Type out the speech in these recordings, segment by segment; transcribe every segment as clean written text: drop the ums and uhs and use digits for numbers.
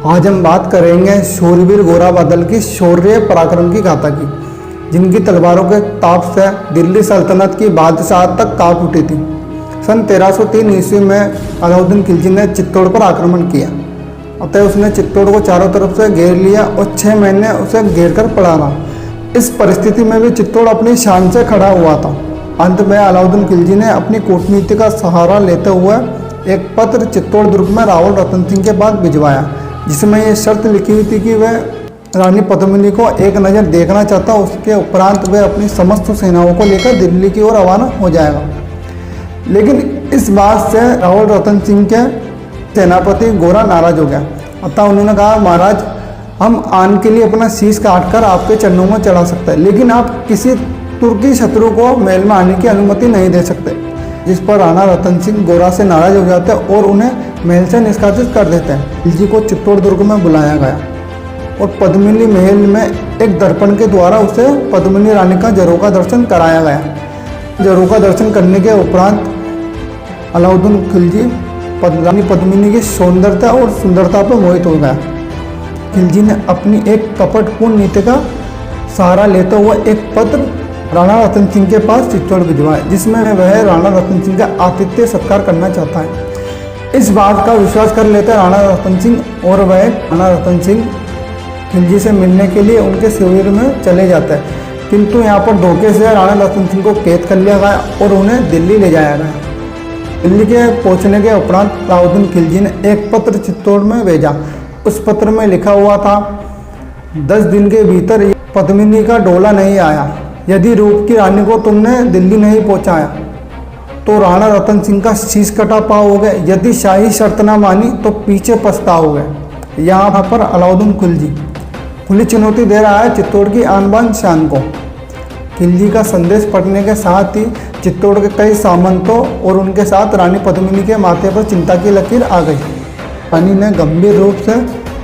आज हम बात करेंगे शूरवीर घोराबादल की शौर्य पराक्रम की गाथा की, जिनकी तलवारों के ताप से दिल्ली सल्तनत की बादशाह तक कांप उठी थी। सन 1303 ईस्वी में अलाउद्दीन खिलजी ने चित्तौड़ पर आक्रमण किया। अतः उसने चित्तौड़ को चारों तरफ से घेर लिया और 6 महीने उसे घेर कर पड़ा रहा। इस परिस्थिति में भी चित्तौड़ अपनी शान से खड़ा हुआ था। अंत में अलाउद्दीन खिलजी ने अपनी कूटनीति का सहारा लेते हुए एक पत्र चित्तौड़ दुर्ग में रावल रतन सिंह के पास भिजवाया, जिसमें ये शर्त लिखी हुई थी कि वह रानी पद्मिनी को एक नज़र देखना चाहता, उसके उपरांत वह अपनी समस्त सेनाओं को लेकर दिल्ली की ओर रवाना हो जाएगा। लेकिन इस बात से रावल रतन सिंह के सेनापति गोरा नाराज हो गया। अतः उन्होंने कहा, महाराज, हम आन के लिए अपना शीश काट कर आपके चरणों में चढ़ा सकते हैं, लेकिन आप किसी तुर्की शत्रु को महल में आने की अनुमति नहीं दे सकते। जिस पर राणा रतन सिंह गोरा से नाराज हो जाते हैं और उन्हें महल से निष्कासित कर देते हैं। खिलजी को चित्तौड़ दुर्ग में बुलाया गया और पद्मिनी महल में एक दर्पण के द्वारा उसे पद्मिनी रानी का झरोखा दर्शन कराया गया। झरोखा दर्शन करने के उपरांत अलाउद्दीन खिलजी रानी पद्मिनी की सौंदर्यता और सुंदरता पर मोहित हो गया। खिलजी ने अपनी एक कपटपूर्ण नीति का सहारा लेते हुए एक पत्र राणा रतन सिंह के पास चित्तौड़ भिजवाया, जिसमें वह राणा रतन सिंह का आतिथ्य सत्कार करना चाहता है। इस बात का विश्वास कर लेते राणा रतन सिंह और वह राणा रतन सिंह खिलजी से मिलने के लिए उनके शिविर में चले जाते हैं। किंतु यहाँ पर धोखे से राणा रतन सिंह को कैद कर लिया गया और उन्हें दिल्ली ले जाया गया। दिल्ली के पहुँचने के उपरांत अलाउद्दीन खिलजी ने एक पत्र चित्तौड़ में भेजा। उस पत्र में लिखा हुआ था, 10 दिन के भीतर पद्मिनी का डोला नहीं आया, यदि रूप की रानी को तुमने दिल्ली नहीं पहुंचाया तो राणा रतन सिंह का शीश कटा पाओगे, यदि शाही शर्त ना मानी तो पीछे पछताओगे। यहाँ पर अलाउद्दीन खिलजी खुली चुनौती दे रहा है चित्तौड़ की आन बान शान को। खिलजी का संदेश पढ़ने के साथ ही चित्तौड़ के कई सामंतों और उनके साथ रानी पद्मिनी के माथे पर चिंता की लकीर आ गई। रानी ने गंभीर रूप से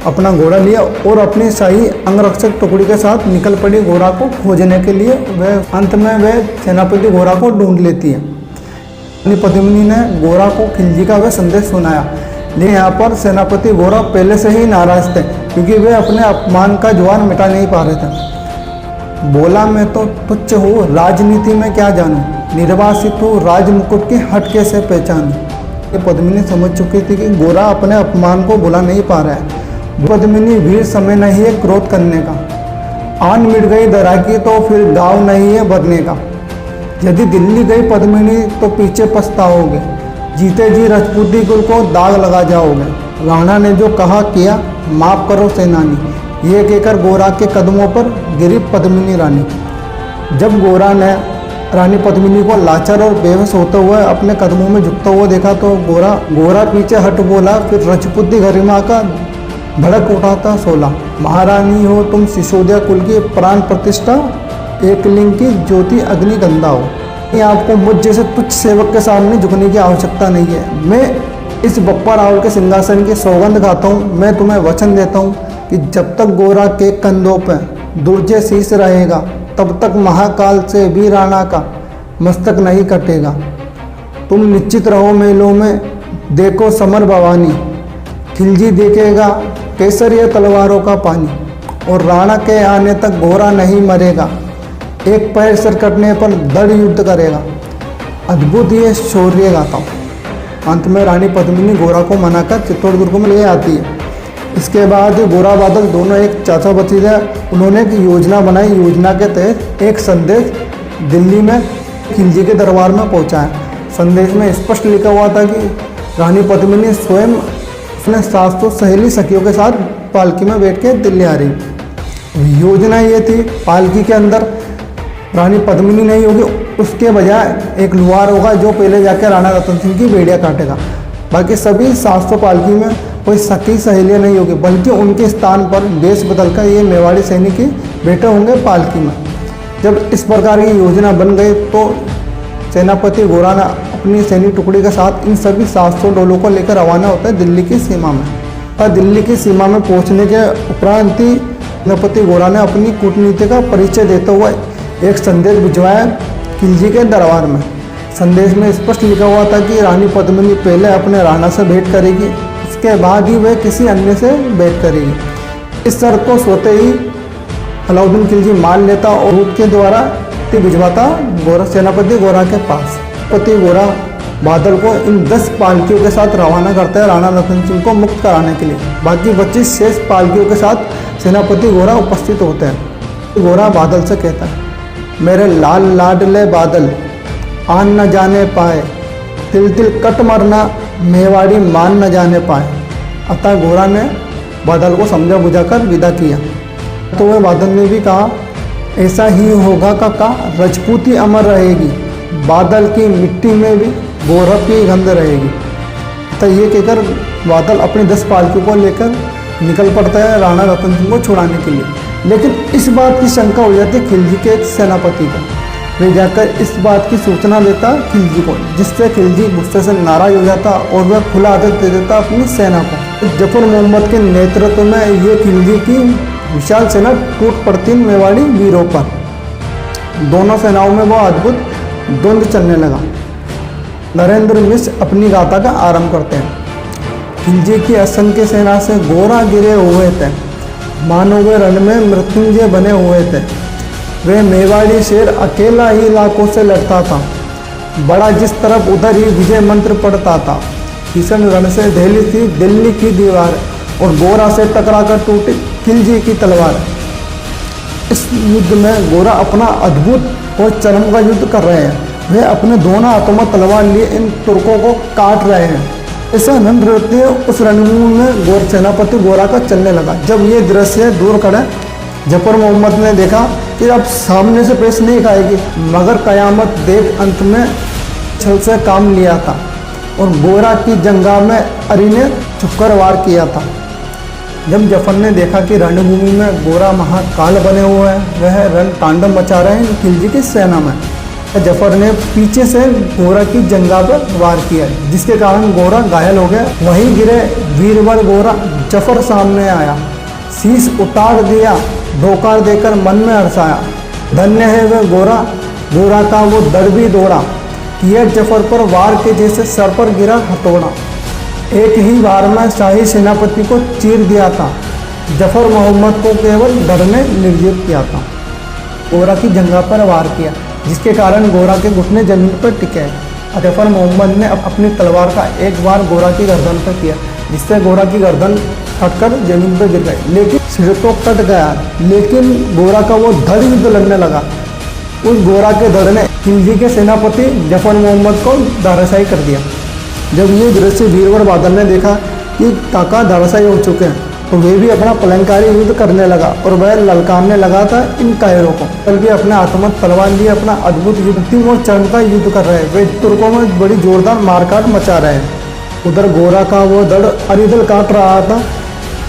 अपना घोड़ा लिया और अपनी शाही अंगरक्षक टुकड़ी के साथ निकल पड़ी घोड़ा को खोजने के लिए। वह अंत में वह सेनापति घोड़ा को ढूंढ लेती है। रानी पद्मिनी ने घोड़ा को खिलजी का वह संदेश सुनाया, लेकिन यहाँ पर सेनापति घोड़ा पहले से ही नाराज थे, क्योंकि वे अपने अपमान का जुआन मिटा नहीं पा रहे थे। बोला, मैं तो तुच्छ हूँ, राजनीति में क्या जानूँ, निर्वासित हूँ, राजमुकुट की हट कैसे पहचानूँ। पद्मिनी समझ चुकी थी कि घोड़ा अपने अपमान को भुला नहीं पा रहा है। पद्मिनी वीर समय नहीं है क्रोध करने का, आन मिट गई दरा की तो फिर गाँव नहीं है भरने का। यदि दिल्ली गई पद्मिनी तो पीछे पछताओगे, जीते जी राजपूती कुल को दाग लगा जाओगे। राणा ने जो कहा किया, माफ करो सेनानी, ये कहकर गोरा के कदमों पर गिरी पद्मिनी रानी। जब गोरा ने रानी पद्मिनी को लाचार और बेहोश होते हुए अपने कदमों में झुकता हुआ देखा तो गोरा पीछे हट बोला, फिर राजपूती गरिमा का भड़क उठाता सोला, महारानी हो तुम, सिसोदिया कुल की प्राण प्रतिष्ठा, एक लिंग की ज्योति अग्निगंधा हो। ये आपको मुझ जैसे तुच्छ सेवक के सामने झुकने की आवश्यकता नहीं है। मैं इस बप्पा रावल के सिंहासन की सौगंध खाता हूँ। मैं तुम्हें वचन देता हूँ कि जब तक गोरा के कंधों पर दुर्जय शीश रहेगा, तब तक महाकाल से भी राणा का मस्तक नहीं कटेगा। तुम निश्चित रहो मेलों में, देखो समर भवानी, खिलजी देखेगा केसरिया तलवारों का पानी, और राणा के आने तक घोड़ा नहीं मरेगा, एक पैर सर कटने पर दृढ़ युद्ध करेगा। अद्भुत ये शौर्य गाथा। अंत में रानी पद्मिनी घोड़ा को मनाकर चित्तौड़ दुर्ग में ले आती है। इसके बाद घोराबादल दोनों एक चाचा भतीजा, उन्होंने एक योजना बनाई। योजना के तहत एक संदेश दिल्ली में खिलजी के दरबार में पहुंचाया। संदेश में स्पष्ट लिखा हुआ था कि रानी पद्मिनी स्वयं अपने 700 सहेली सखियों के साथ पालकी में बैठ के दिल्ली आ रही। योजना ये थी, पालकी के अंदर रानी पद्मिनी नहीं होगी, उसके बजाय एक लुहार होगा जो पहले जाकर राणा रतन सिंह की बेड़ियाँ काटेगा। बाकी सभी 700 पालकी में कोई सखी सहेलियाँ नहीं होगी, बल्कि उनके स्थान पर देश बदलकर ये मेवाड़ी सैनिक ही बैठे होंगे पालकी में। जब इस प्रकार की योजना बन गई तो सेनापति घोरा ने अपनी सैनिक टुकड़ी के साथ इन सभी 700 डोलों को लेकर रवाना होता है दिल्ली की सीमा में। और दिल्ली की सीमा में पहुंचने के उपरांत ही सेनापति घोरा ने अपनी कूटनीति का परिचय देते हुए एक संदेश भिजवाया खिलजी के दरबार में। संदेश में स्पष्ट लिखा हुआ था कि रानी पद्मिनी पहले अपने राणा से भेंट करेगी, इसके बाद ही वह किसी अन्य से भेंट करेगी। इस शर्त को सोते ही अलाउद्दीन खिलजी मान लेता और दूत के द्वारा भिजवाता सेनापति गोरा के पास। पति गोरा बादल को इन 10 पालकियों के साथ रवाना करता है राणा रतन सिंह को मुक्त कराने के लिए। बाकी 25 शेष पालकियों के साथ सेनापति गोरा उपस्थित होते हैं। गोरा बादल से कहता है, मेरे लाल लाडले बादल आन न जाने पाए, तिल तिल कट मरना मेवाड़ी मान न जाने पाए। अतः गोरा ने बादल को समझा बुझाकर विदा किया। तो वह बादल ने भी कहा, ऐसा ही होगा काका, राजपूती अमर रहेगी, बादल की मिट्टी में भी गौरव की गंध रहेगी। तो ये कहकर बादल अपने 10 पालकियों को लेकर निकल पड़ता है राणा रतन सिंह को छुड़ाने के लिए। लेकिन इस बात की शंका हो जाती है खिलजी के एक सेनापति को। वे जाकर इस बात की सूचना देता खिलजी को, जिससे खिलजी गुस्से से नाराज हो जाता और वह खुला आदेश दे देता अपनी सेना को। जफर मोहम्मद के नेतृत्व में ये खिलजी की विशाल सेना टूट पड़ती मेवाड़ी वीरों पर। दोनों सेनाओं में वो अद्भुत द्वंद्व चलने लगा। नरेंद्र मिश्र अपनी गाथा का आरंभ करते हैं। खिलजी की असंख्य सेना से गोरा गिरे हुए थे, मानो वे रण में मृत्युंजय बने हुए थे। वे मेवाड़ी शेर अकेला ही लाखों से लड़ता था, बड़ा जिस तरफ उधर ही विजय मंत्र पड़ता था। भीषण रण से दहली थी दिल्ली की दीवार और गोरा से टकराकर टूटी खिलजी की तलवार। इस युद्ध में गोरा अपना अद्भुत और चरम का युद्ध कर रहे हैं। वे अपने दोनों हाथों में तलवार लिए इन तुर्कों को काट रहे हैं। ऐसा नृत्य उस रणभूमि में गोर सेनापति गोरा का चलने लगा। जब ये दृश्य दूर खड़े जफर मोहम्मद ने देखा कि अब सामने से पेश नहीं खाएगी, मगर कयामत देख अंत में छल से काम लिया था और गोरा की जंगा में अरी ने छुपकर वार किया था। जब जफर ने देखा कि रणभूमि में गोरा महाकाल बने हुए हैं, वह रण तांडव मचा रहे हैं खिलजी की सेना में, जफर ने पीछे से गोरा की जंगा पर वार किया, जिसके कारण गोरा घायल हो गया। वहीं गिरे वीरवर गोरा जफर सामने आया, शीश उतार दिया, धोकार देकर मन में हर्षाया। धन्य है वह गोरा, गोरा का वो दड़ भी दौड़ा, किया जफर पर वार के जैसे सर पर गिरा हथौड़ा। एक ही बार में शाही सेनापति को चीर दिया था, जफर मोहम्मद को केवल धड़ ने निर्जीव किया था। गोरा की जंगा पर वार किया, जिसके कारण गोरा के घुटने जमीन पर टिके। जफर मोहम्मद ने अपनी तलवार का एक बार गोरा की गर्दन पर किया, जिससे गोरा की गर्दन कटकर जमीन पर गिर गई। लेकिन सिर तो कट गया, लेकिन गोरा का वो धड़ युद्ध लड़ने लगा। उस गोरा के धड़ ने खिलजी के सेनापति जफर मोहम्मद को धराशायी कर दिया। जब ये दृश्य वीरवर बादल ने देखा कि काका धराशायी हो चुके हैं, तो वे भी अपना पलंकारी युद्ध करने लगा और वह ललकारने लगा था इन कायरों को। बल्कि अपने हाथों में तलवार लिए अपना अद्भुत युद्ध और चरम का युद्ध कर रहे हैं। वे तुर्कों में बड़ी जोरदार मारकाट मचा रहे हैं। उधर गोरा का वो धड़ अरिदल काट रहा था,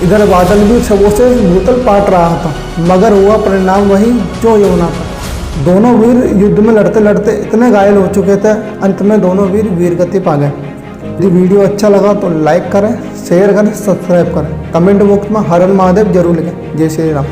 इधर बादल भी सबों से भूतल पाट रहा था, मगर हुआ परिणाम वही जो होना था। दोनों वीर युद्ध में लड़ते लड़ते इतने घायल हो चुके थे, अंत में दोनों वीर वीरगति पा गए। यदि वीडियो अच्छा लगा तो लाइक करें, शेयर करें, सब्सक्राइब करें, कमेंट बॉक्स में हर हर महादेव जरूर लिखें। जय श्री राम।